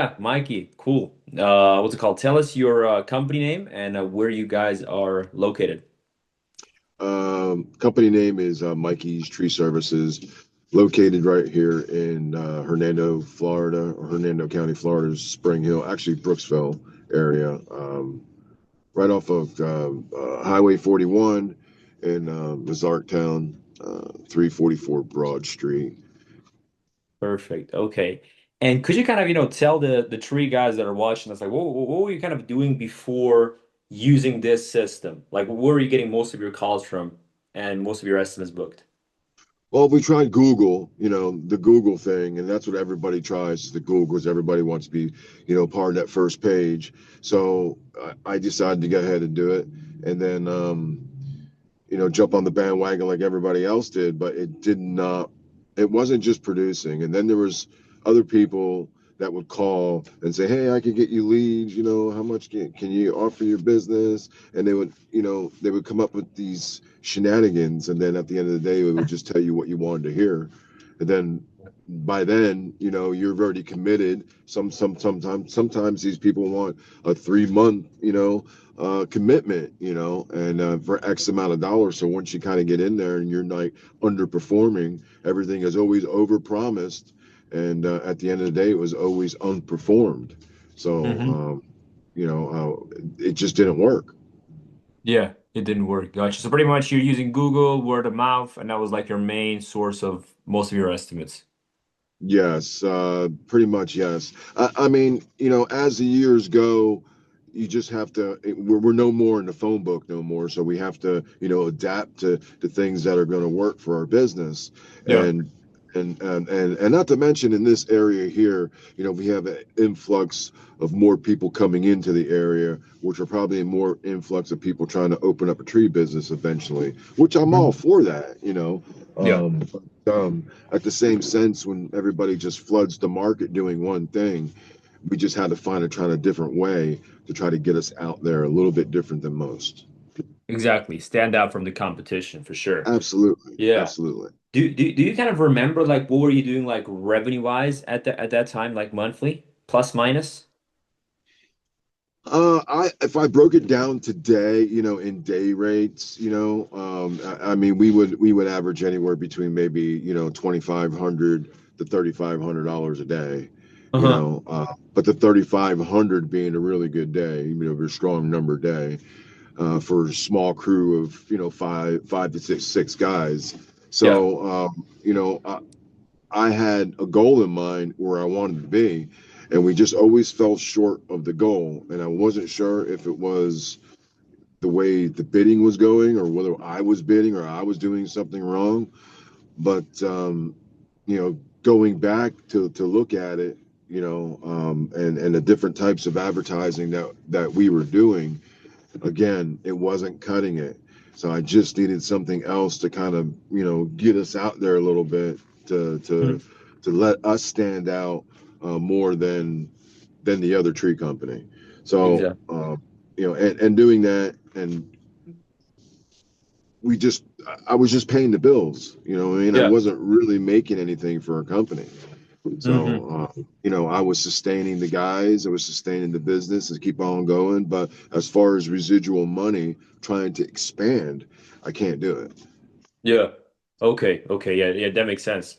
Yeah, Mikey, cool. What's it called? Tell us your company name and where you guys are located. Company name is Mikey's Tree Services, located right here in Hernando, Florida, or Hernando County, Florida's Spring Hill, actually Brooksville area, right off of Highway 41 in Town, 344 Broad Street. Perfect. Okay. And could you kind of, tell the three guys that are watching us, like, what were you kind of doing before using this system? Like, where were you getting most of your calls from and most of your estimates booked? Well, we tried Google, the Google thing, and that's what everybody tries is the Google because everybody wants to be, part of that first page. So I decided to go ahead and do it, and then, jump on the bandwagon like everybody else did. But it did not. It wasn't just producing, and then there was other people that would call and say, "Hey, I can get you leads. How much can you offer your business?" And they would come up with these shenanigans, and then at the end of the day, it would just tell you what you wanted to hear, and then by then, you're already committed. Sometimes these people want a 3 month, commitment, and for X amount of dollars. So once you kind of get in there and you're like underperforming, everything is always overpromised, and at the end of the day, it was always unperformed. So Hmm. it just didn't work. Yeah, it didn't work. Gotcha. So pretty much you're using Google, word of mouth, and that was like your main source of most of your estimates. Yes, pretty much yes. I mean, as the years go, you just have to. We're no more in the phone book no more, so we have to, adapt to things that are going to work for our business, Yeah. and and not to mention in this area here, we have an influx of more people coming into the area, which are probably a more influx of people trying to open up a tree business eventually, which I'm all Mhm. for that, Yeah. at the same sense, when everybody just floods the market doing one thing, we just had to try a different way to try to get us out there a little bit different than most. Exactly. Stand out from the competition for sure. Absolutely, Yeah. absolutely. Do you kind of remember like what were you doing like revenue wise at that time, like monthly, plus minus? I if I broke it down today, in day rates, I mean, we would average anywhere between maybe 2,500 to $3,500 a day, Uh-huh. but the 3,500 being a really good day, a strong number day, for a small crew of five to six guys. Yeah. So I had a goal in mind where I wanted to be, and we just always fell short of the goal. And I wasn't sure if it was the way the bidding was going, or whether I was bidding or I was doing something wrong. But going back to look at it, and the different types of advertising that we were doing, again, it wasn't cutting it. So I just needed something else to kind of, get us out there a little bit to Mhm. to let us stand out more than the other tree company. So Exactly. and doing that, and I was just paying the bills. I mean, I Yeah. wasn't really making anything for a company. Hmm. So, I was sustaining the guys, I was sustaining the business and keep on going. But as far as residual money, trying to expand, I can't do it. Yeah. Okay. Okay. Yeah. Yeah. That makes sense.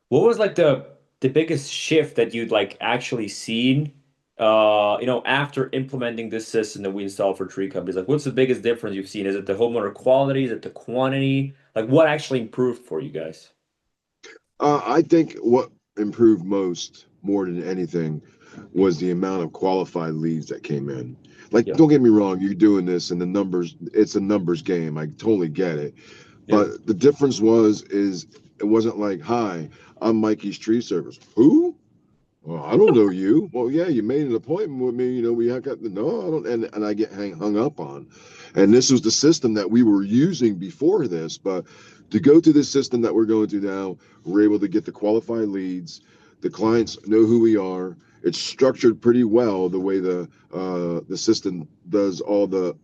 What was like the biggest shift that you'd like actually seen, after implementing this system that we installed for tree companies? Like, what's the biggest difference you've seen? Is it the homeowner quality? Is it the quantity? Like, what actually improved for you guys? I think what improved more than anything, was the amount of qualified leads that came in. Like, Yeah. don't get me wrong, you're doing this and the numbers, it's a numbers game. I totally get it. Yeah. But the difference is it wasn't like, "Hi, I'm Mikey's tree service." Who? Well, I don't know you. Well, yeah, you made an appointment with me. We have got the no, I don't, and I get hung up on. And this was the system that we were using before this, but to go to this system that we're going to now, we're able to get the qualified leads. The clients know who we are. It's structured pretty well the way the system does all the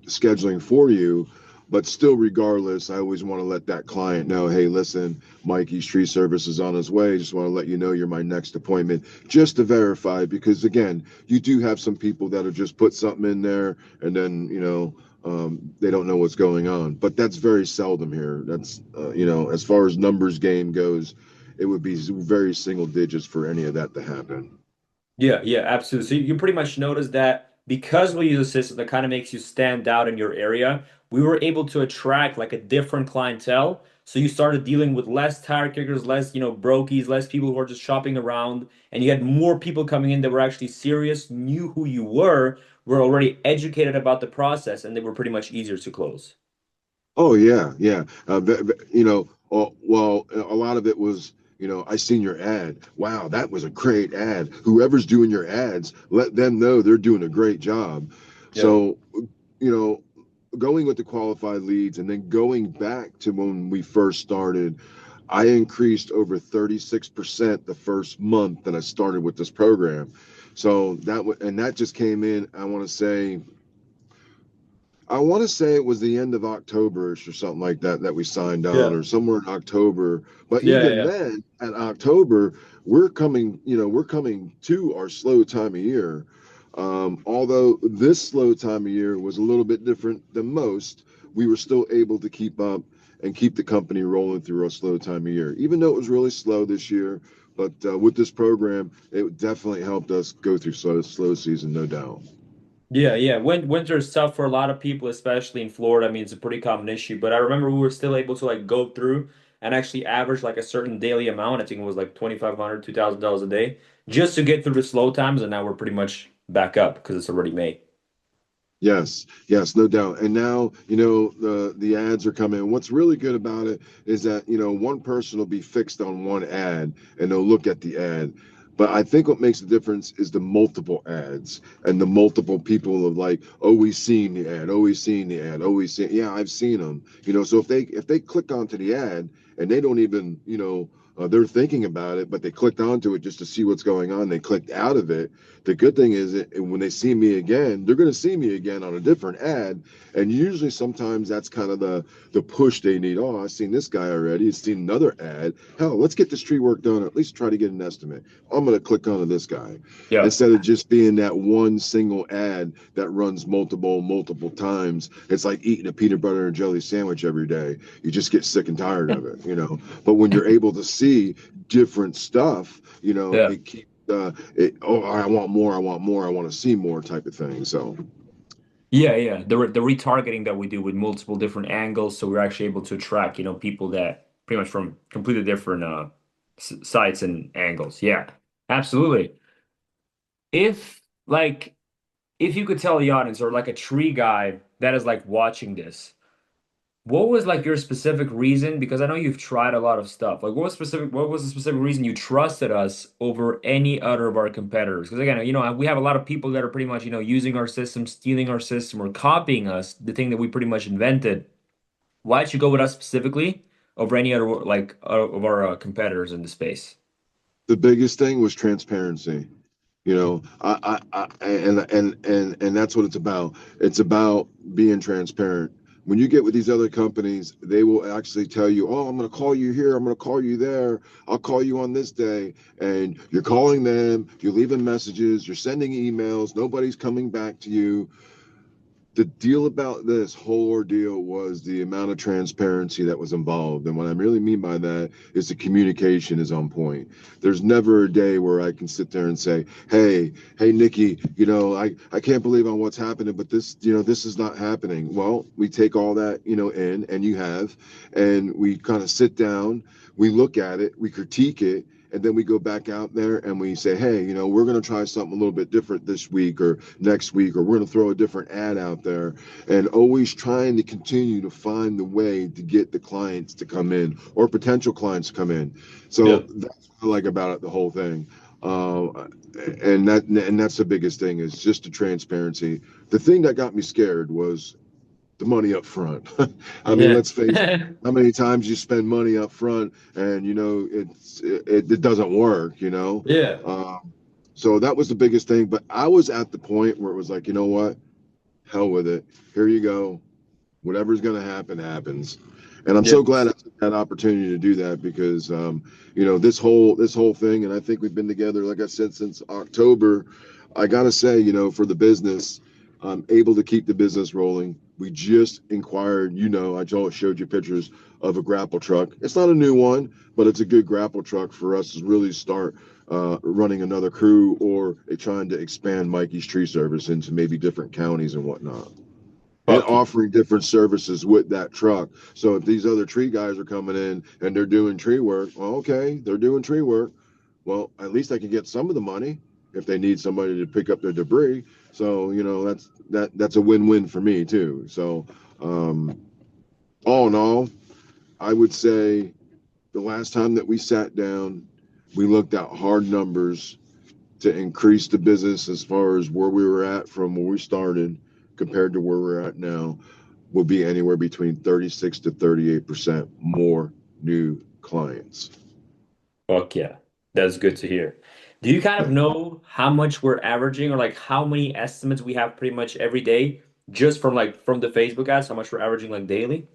scheduling for you. But still, regardless, I always want to let that client know, hey, listen, Mikey's tree service is on his way. Just want to let you know you're my next appointment, just to verify. Because again, you do have some people that'll just put something in there and then, they don't know what's going on. But that's very seldom here. That's, as far as numbers game goes, it would be very single digits for any of that to happen. Yeah, yeah, absolutely. So you pretty much notice that because we use a system that kind of makes you stand out in your area, we were able to attract like a different clientele. So you started dealing with less tire kickers, less, brokies, less people who are just shopping around, and you had more people coming in that were actually serious, knew who you were already educated about the process, and they were pretty much easier to close. Oh yeah, yeah. Well, a lot of it was, I seen your ad. Wow, that was a great ad. Whoever's doing your ads, let them know they're doing a great job. Yeah. So, you know, going with the qualified leads and then going back to when we first started, I increased over 36% the first month that I started with this program. So and that just came in, I want to say it was the end of October-ish or something like that that we signed on, Yeah. or somewhere in October. But Yeah, yeah, even yeah. then, at October, we're coming to our slow time of year. Although this slow time of year was a little bit different than most, we were still able to keep up and keep the company rolling through our slow time of year. Even though it was really slow this year, but with this program, it definitely helped us go through slow season, no doubt. Yeah, yeah. Winter is tough for a lot of people, especially in Florida. I mean, it's a pretty common issue, but I remember we were still able to like go through and actually average like a certain daily amount. I think it was like 2,500, $2,000 a day just to get through the slow times. And now we're pretty much back up because it's already May. Yes, yes, no doubt. And now, the ads are coming. What's really good about it is that, one person will be fixed on one ad and they'll look at the ad. But I think what makes the difference is the multiple ads and the multiple people of like always seeing the ad, always seeing the ad, always seeing. Yeah, I've seen them. So if they click onto the ad and they don't even, they're thinking about it, but they clicked onto it just to see what's going on. They clicked out of it. The good thing is when they see me again, they're going to see me again on a different ad. And usually sometimes that's kind of the push they need. Oh, I've seen this guy already. I've seen another ad. Hell, let's get this tree work done, or at least try to get an estimate. I'm going to click onto this guy Yeah. instead of just being that one single ad that runs multiple times. It's like eating a peanut butter and jelly sandwich every day. You just get sick and tired of it. But when you're able to see different stuff, Yeah. it keeps oh, I want more, I want more, I want to see more type of thing. So Yeah, yeah. The retargeting that we do with multiple different angles, so we're actually able to track, people that pretty much from completely different sites and angles. Yeah, absolutely. If like if you could tell the audience or like a tree guy that is like watching this, what was like your specific reason? Because I know you've tried a lot of stuff. Like what was the specific reason you trusted us over any other of our competitors? Because again, we have a lot of people that are pretty much, using our system, stealing our system, or copying us, the thing that we pretty much invented. Why'd you go with us specifically over any other like of our competitors in the space? the biggest thing was transparency. And that's what it's about. It's about being transparent. When you get with these other companies, they will actually tell you, "Oh, I'm going to call you here. I'm going to call you there. I'll call you on this day." And you're calling them, you're leaving messages, you're sending emails. Nobody's coming back to you. The deal about this whole ordeal was the amount of transparency that was involved. And what I really mean by that is the communication is on point. There's never a day where I can sit there and say, hey, Nikki, I can't believe on what's happening, but this is not happening. Well, we take all that, in, and you have, and we kind of sit down, we look at it, we critique it, and then we go back out there and we say, hey, we're going to try something a little bit different this week or next week, or we're going to throw a different ad out there, and always trying to continue to find the way to get the clients to come in or potential clients to come in. Yeah. So that's what I like about it, the whole thing. Uh, and that's the biggest thing, is just the transparency. The thing that got me scared was the money up front. I mean, Yeah. let's face it, how many times you spend money up front and it doesn't work. Yeah. So that was the biggest thing. But I was at the point where it was like, you know what? Hell with it. Here you go. Whatever's going to happen, happens. And I'm Yeah. so glad I took that opportunity to do that because, this whole thing, and I think we've been together, like I said, since October. I got to say, for the business, I'm able to keep the business rolling. We just inquired, showed you pictures of a grapple truck. It's not a new one, but it's a good grapple truck for us to really start running another crew or trying to expand Mikey's tree service into maybe different counties and whatnot and Fuck yeah. offering different services with that truck. So if these other tree guys are coming in and they're doing tree work, well, okay, they're doing tree work. Well, at least I can get some of the money if they need somebody to pick up their debris. So that's a win-win for me too. So um, all in all, I would say the last time that we sat down, we looked at hard numbers to increase the business as far as where we were at from where we started compared to where we're at now will be anywhere between 36 to 38% more new clients. Fuck yeah. That's good to hear. Do you kind of Yeah. know how much we're averaging or like how many estimates we have pretty much every day just from the Facebook ads, how much we're averaging like daily?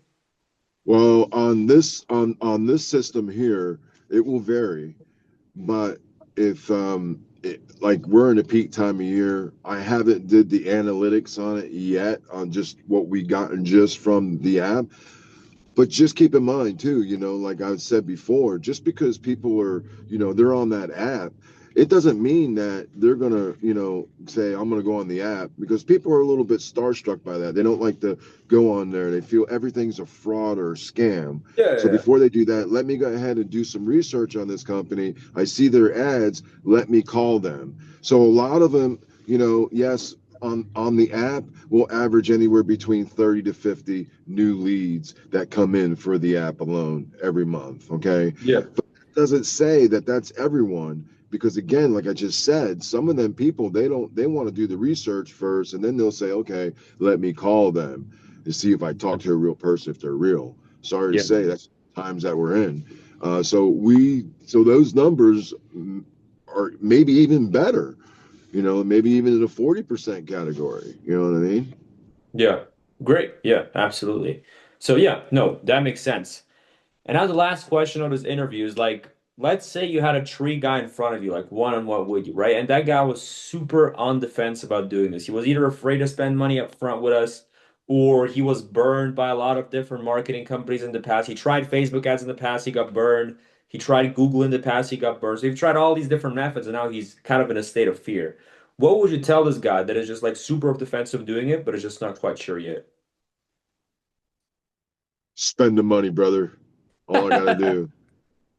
Well, on this system here, it will vary, but if like we're in a peak time of year, I haven't did the analytics on it yet on just what we gotten just from the app. But just keep in mind too, like I've said before, just because people are, they're on that app, it doesn't mean that they're gonna, say I'm gonna go on the app because people are a little bit starstruck by that. They don't like to go on there. They feel everything's a fraud or a scam. Yeah, So yeah, before they do that, let me go ahead and do some research on this company. I see their ads. Let me call them. So a lot of them, yes, on the app will average anywhere between 30 to 50 new leads that come in for the app alone every month. Okay. yeah. But it doesn't say that that's everyone because again, like I just said, some of them people, they want to do the research first and then they'll say, okay, let me call them to see if I talk to a real person, if they're real. Sorry to Yeah. say that's times that we're in. So those numbers are maybe even better, maybe even in a 40% category. You know what I mean? Yeah. Great. Yeah, absolutely. So yeah, no, that makes sense. And now the last question of this interview is like, let's say you had a tree guy in front of you, like one on one with you, right? And that guy was super on the fence about doing this. He was either afraid to spend money up front with us, or he was burned by a lot of different marketing companies in the past. He tried Facebook ads in the past, he got burned. He tried Google in the past, he got burned. So he's tried all these different methods, and now he's kind of in a state of fear. What would you tell this guy that is just like super defensive doing it, but is just not quite sure yet? Spend the money, brother. All I got to do,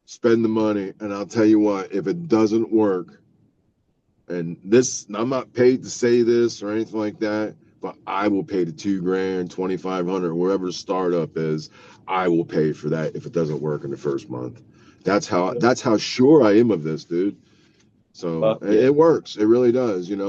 spend the money. And I'll tell you what, if it doesn't work, and this, I'm not paid to say this or anything like that, but I will pay the 2 grand, 2,500, wherever the startup is. I will pay for that if it doesn't work in the first month. That's how sure I am of this, dude. So Fuck yeah. it works. It really does. And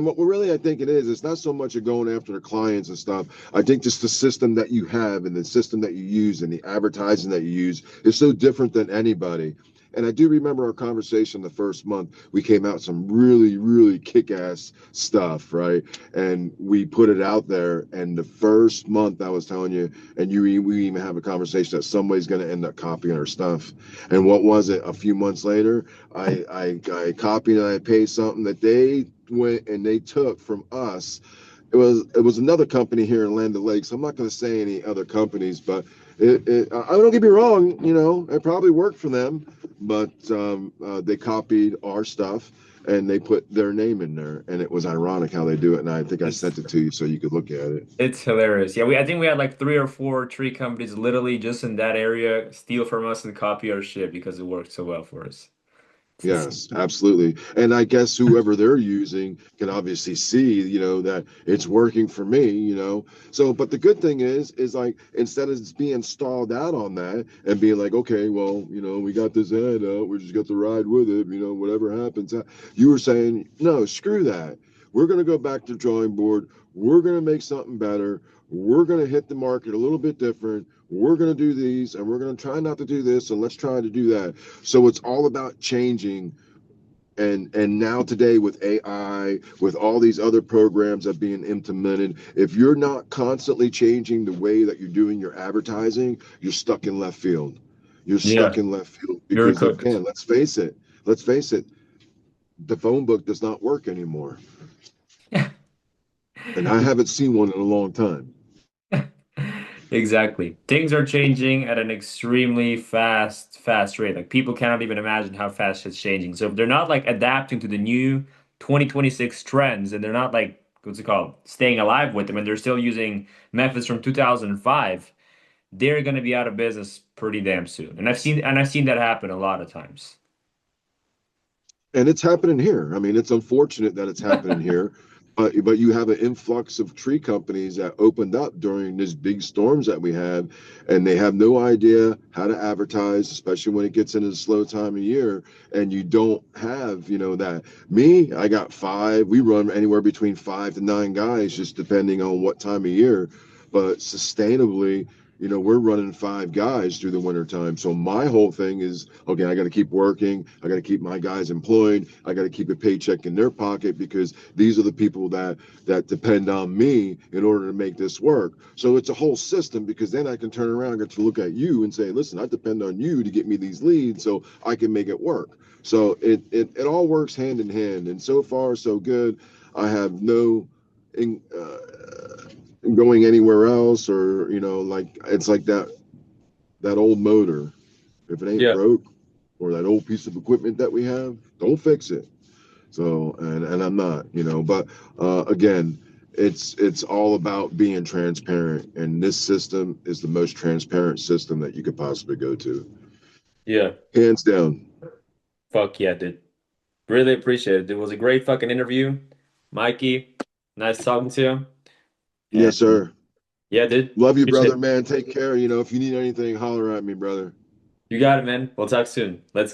what really I think it is, it's not so much of going after the clients and stuff. I think just the system that you have and the system that you use and the advertising that you use is so different than anybody. And I do remember our conversation the first month. We came out some really, really kick-ass stuff, right? And we put it out there. And the first month, I was telling you, and we even have a conversation that somebody's going to end up copying our stuff. And what was it? A few months later, I copied and I paid something that they went and they took from us. It was another company here in Land O'Lakes. I'm not going to say any other companies, but I don't get me wrong. It probably worked for them, but they copied our stuff and they put their name in there, and it was ironic how they do it. And I think I It's sent it to you so you could look at it. It's hilarious. Yeah, I think we had like three or four tree companies literally just in that area steal from us and copy our shit because it worked so well for us. It's insane. Yes, absolutely. And I guess whoever they're using can obviously see, that it's working for me, So, but the good thing is like instead of just being stalled out on that and being like, okay, well, we got this ad out, we just got to ride with it, whatever happens. You were saying, no, screw that. We're going to go back to the drawing board. We're going to make something better. We're going to hit the market a little bit different. We're going to do these and we're going to try not to do this and let's try to do that. So it's all about changing And now today with AI, with all these other programs that are being implemented, if you're not constantly changing the way that you're doing your advertising, you're stuck in left field. You're stuck Yeah, in left field you're because cooked. again, let's face it, the phone book does not work anymore. And I haven't seen one in a long time. Exactly. Things are changing at an extremely fast rate. Like people cannot even imagine how fast it's changing. So if they're not like adapting to the new 2026 trends and they're not like, what's it called, staying alive with them and they're still using methods from 2005, they're going to be out of business pretty damn soon. And I've seen that happen a lot of times. And it's happening here. I mean, it's unfortunate that it's happening here, but you have an influx of tree companies that opened up during these big storms that we had, and they have no idea how to advertise, especially when it gets into the slow time of year, and you don't have, that. Me, I got five. We run anywhere between 5 to 9 guys, just depending on what time of year. But sustainably, we're running 5 guys through the winter time. So my whole thing is, okay, I got to keep working. I got to keep my guys employed. I got to keep a paycheck in their pocket because these are the people that depend on me in order to make this work. So it's a whole system because then I can turn around and get to look at you and say, listen, I depend on you to get me these leads so I can make it work. So it all works hand in hand. And so far, so good. I have no in, going anywhere else or like it's like that old motor, if it ain't Yeah. broke, or that old piece of equipment that we have, don't fix it. So and I'm not, but again, it's all about being transparent, and this system is the most transparent system that you could possibly go to, Yeah. hands down. Fuck yeah, dude. Really appreciate it. It was a great fucking interview. Mikey, nice talking to you. Yes, And sir. yeah, dude. Love you, Appreciate brother, it. man. Take care. If you need anything, holler at me, brother. You got it, man. We'll talk soon. Let's